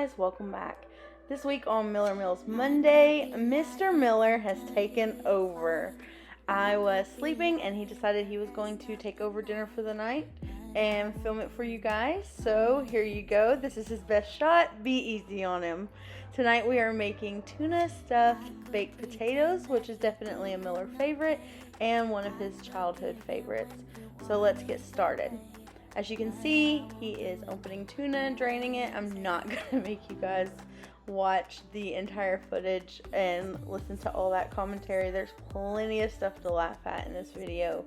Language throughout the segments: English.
guys, welcome back. This week on Miller Meals Monday, Mr. Miller has taken over. I was sleeping and he decided he was going to take over dinner for the night and film it for you guys. So here you go. This is his best shot. Be easy on him. Tonight we are making tuna stuffed baked potatoes, which is definitely a Miller favorite and one of his childhood favorites. So let's get started. As you can see, he is opening tuna and draining it. I'm not going to make you guys watch the entire footage and listen to all that commentary. There's plenty of stuff to laugh at in this video.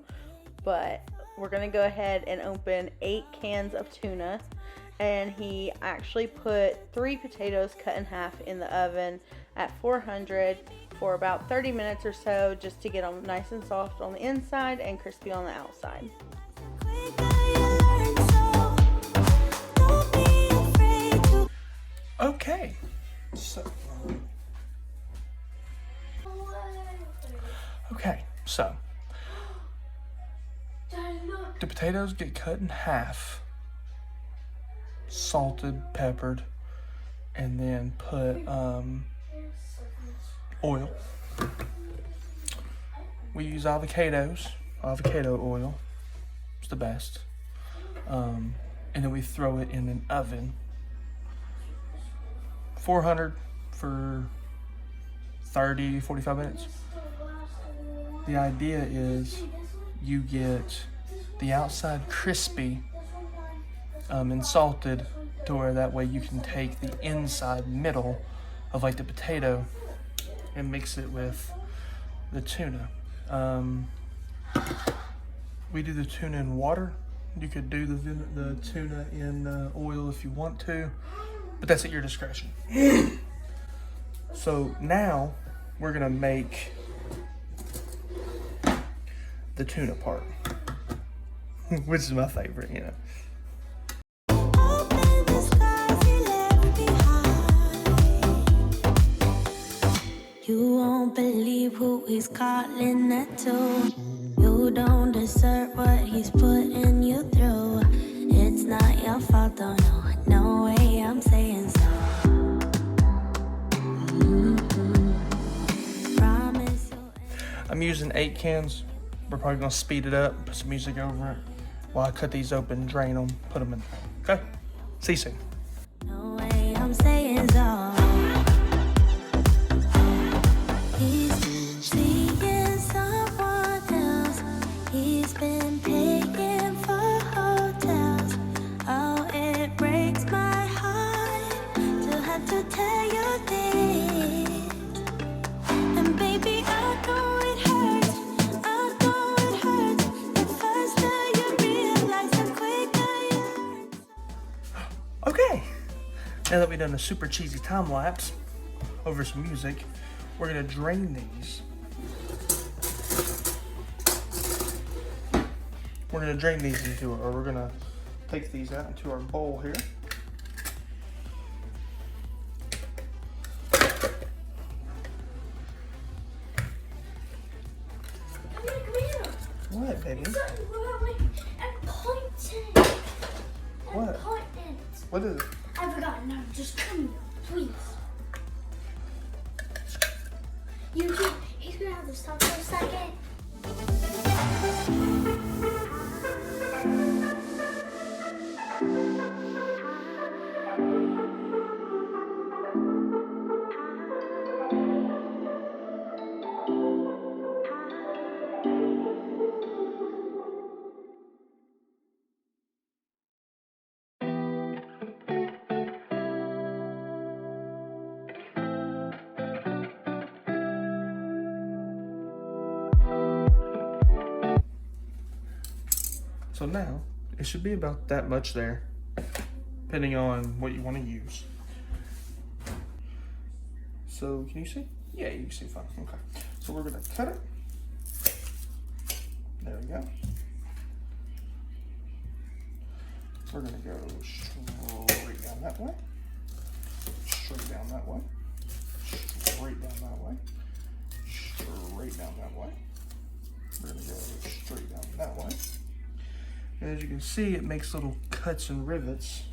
But we're going to go ahead and open 8 cans of tuna. And he actually put 3 potatoes cut in half in the oven at 400 for about 30 minutes or so, just to get them nice and soft on the inside and crispy on the outside. Okay, so the potatoes get cut in half, salted, peppered, and then put oil. We use avocado oil. It's the best. And then we throw it in an oven, 400 for 30-45 minutes. The idea is you get the outside crispy and salted, to where that way you can take the inside middle of like the potato and mix it with the tuna. We do the tuna in water. You could do the tuna in oil if you want to, but that's at your discretion. So now we're gonna make the tuna part, which is my favorite, you know. You won't believe who he's calling that to. You don't deserve what he's putting you through. It's not your fault, though, no way I'm saying so. Promise you. I'm using 8 cans. We're probably gonna speed it up, put some music over it while I cut these open, drain them, put them in. Okay, see you soon. No way I'm saying so. He's seeing someone else. He's been paying for hotels. Oh, it breaks my heart to have to tell you this. And baby, I know it hurts. I know it hurts. The faster you realize, the quicker you learn. Okay, now that we've done a super cheesy time lapse over some music, we're gonna drain these. We're gonna drain these into, or we're gonna take these out into our bowl here. What, baby? What? What is it? I forgot. No, just come here, please. He's gonna have to stop for a second. So now, it should be about that much there, depending on what you want to use. So, can you see? Yeah, you can see fine. Okay. So we're gonna cut it. There we go. We're gonna go straight down that way. Straight down that way. Straight down that way. Straight down that way. We're gonna go straight down that way. And as you can see, it makes little cuts and rivets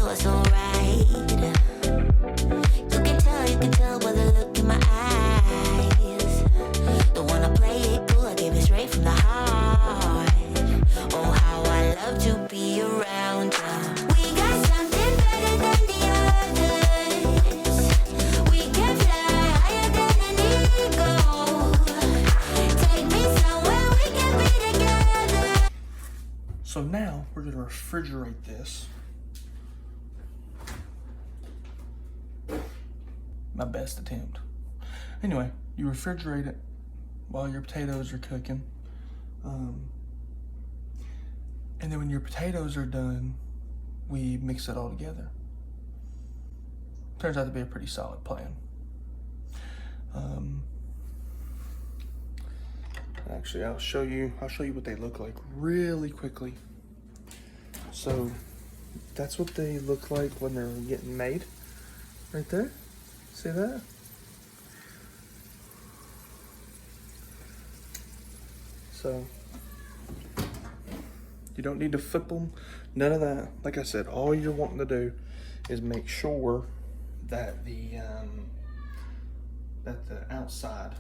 for so right. You can tell by the look in my eyes. Don't wanna play it cool, I gave it straight from the heart. Oh, how I love to be around you. We got something better than the others. We can fly higher than an eagle. Take me somewhere we can be together. So now we're gonna refrigerate this. My best attempt. Anyway, you refrigerate it while your potatoes are cooking. And then when your potatoes are done, we mix it all together. Turns out to be a pretty solid plan. Actually, I'll show you what they look like really quickly. So that's what they look like when they're getting made. Right there. See that? So you don't need to flip them, none of that. Like I said, all you're wanting to do is make sure that the outside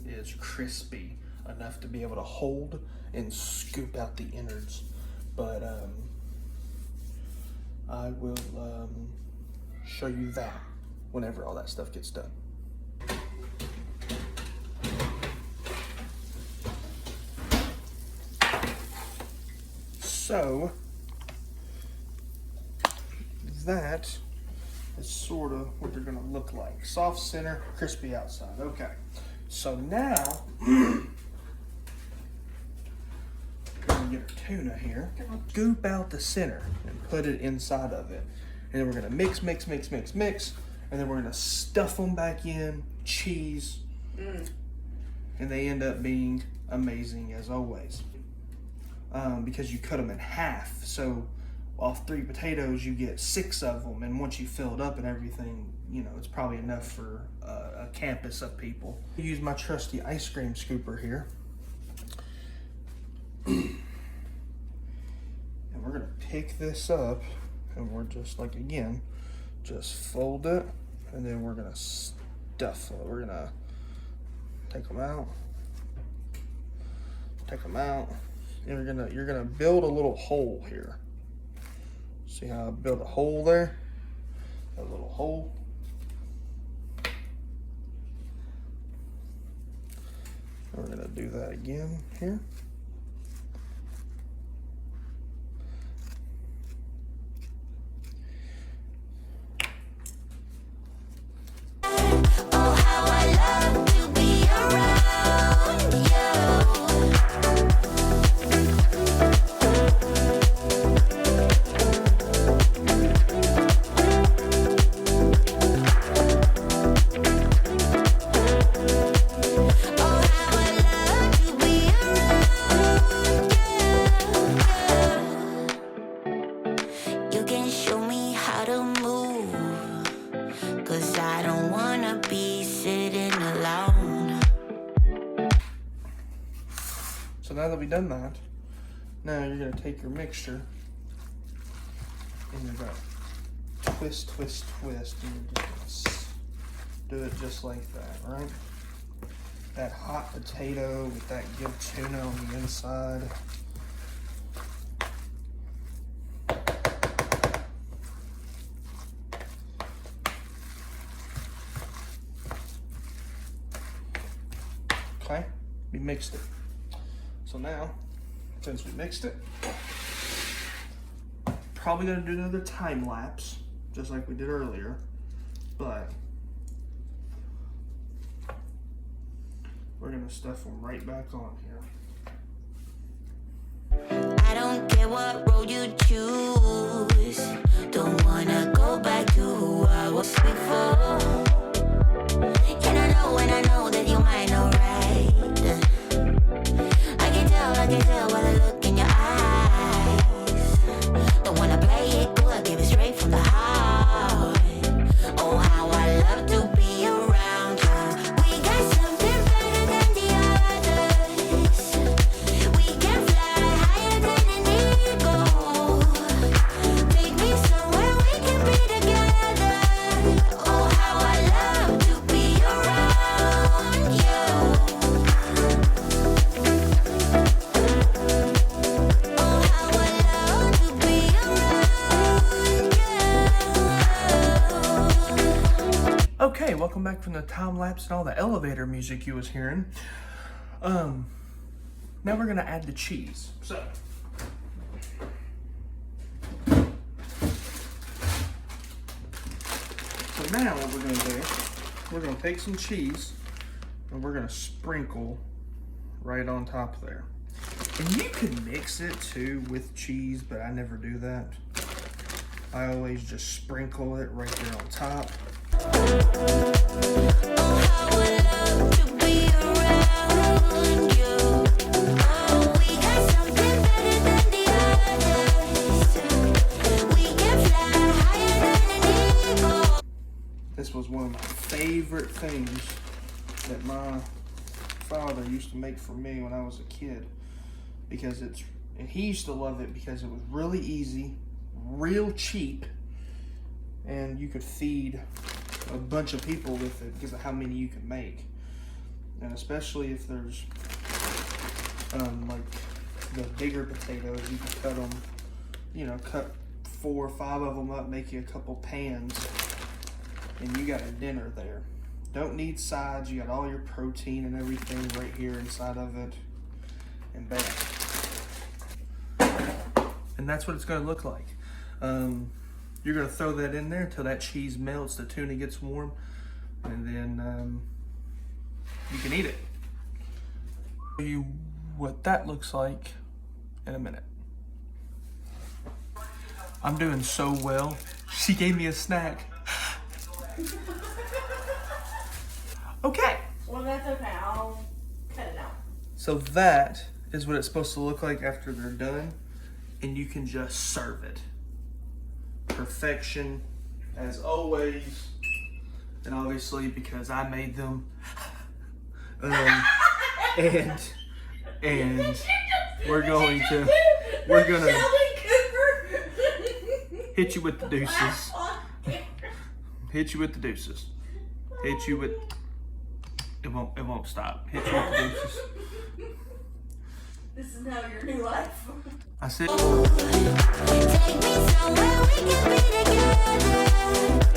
is crispy enough to be able to hold and scoop out the innards. But I will show you that whenever all that stuff gets done. So that is sort of what they're gonna look like. Soft center, crispy outside. Okay, so now we're gonna get our tuna here. We're gonna scoop out the center and put it inside of it. And then we're gonna mix, mix, mix, mix, mix. And then we're gonna stuff them back in, cheese. And they end up being amazing as always. Because you cut them in half. So off 3 potatoes, you get 6 of them. And once you fill it up and everything, you know, it's probably enough for a campus of people. I use my trusty ice cream scooper here. And we're gonna pick this up and we're just like, again, just fold it and then we're gonna stuff it. We're gonna take them out, and you're gonna build a little hole here. See how I built a hole there? A little hole. We're gonna do that again here. Oh, how I love to be around you. Oh, how I love to be around you. You can show me how to move. 'Cause I don't wanna be sitting alone. So now that we've done that, now you're gonna take your mixture and you're gonna twist, twist, twist, and you're just gonna do it just like that, right? That hot potato with that good tuna on the inside. Okay, we mixed it. So now, since we mixed it, probably gonna do another time lapse, just like we did earlier, but we're gonna stuff them right back on here. I don't care what road you choose. Don't wanna go back to who I was before. And I know that you might know right. I can tell by the look in your eyes. Don't wanna play it cool, I give it straight from the heart. Oh, how I love to be around you. We got something better than the others. We can fly higher than an eagle. Okay, welcome back from the time lapse and all the elevator music you was hearing. Now we're gonna add the cheese. So now what we're gonna do, we're gonna take some cheese and we're gonna sprinkle right on top there. And you can mix it too with cheese, but I never do that. I always just sprinkle it right there on top. This was one of my favorite things that my father used to make for me when I was a kid, because and he used to love it because it was really easy, real cheap, and you could feed a bunch of people with it because of how many you can make. And especially if there's like the bigger potatoes, you can cut them, you know, cut 4 or 5 of them up, make you a couple pans, and you got a dinner there. Don't need sides, you got all your protein and everything right here inside of it, and bam. And that's what it's gonna look like. You're gonna throw that in there until that cheese melts, the tuna gets warm, and then you can eat it. I'll show you what that looks like in a minute. I'm doing so well. She gave me a snack. Okay. Well, that's okay. I'll cut it out. So that is what it's supposed to look like after they're done, and you can just serve it. Perfection, as always, and obviously because I made them. And we're gonna hit you with the deuces. Hit you with the deuces. Hit you with. It won't stop. Hit you with the deuces. This is now your new life. I said. Take me somewhere we can be together.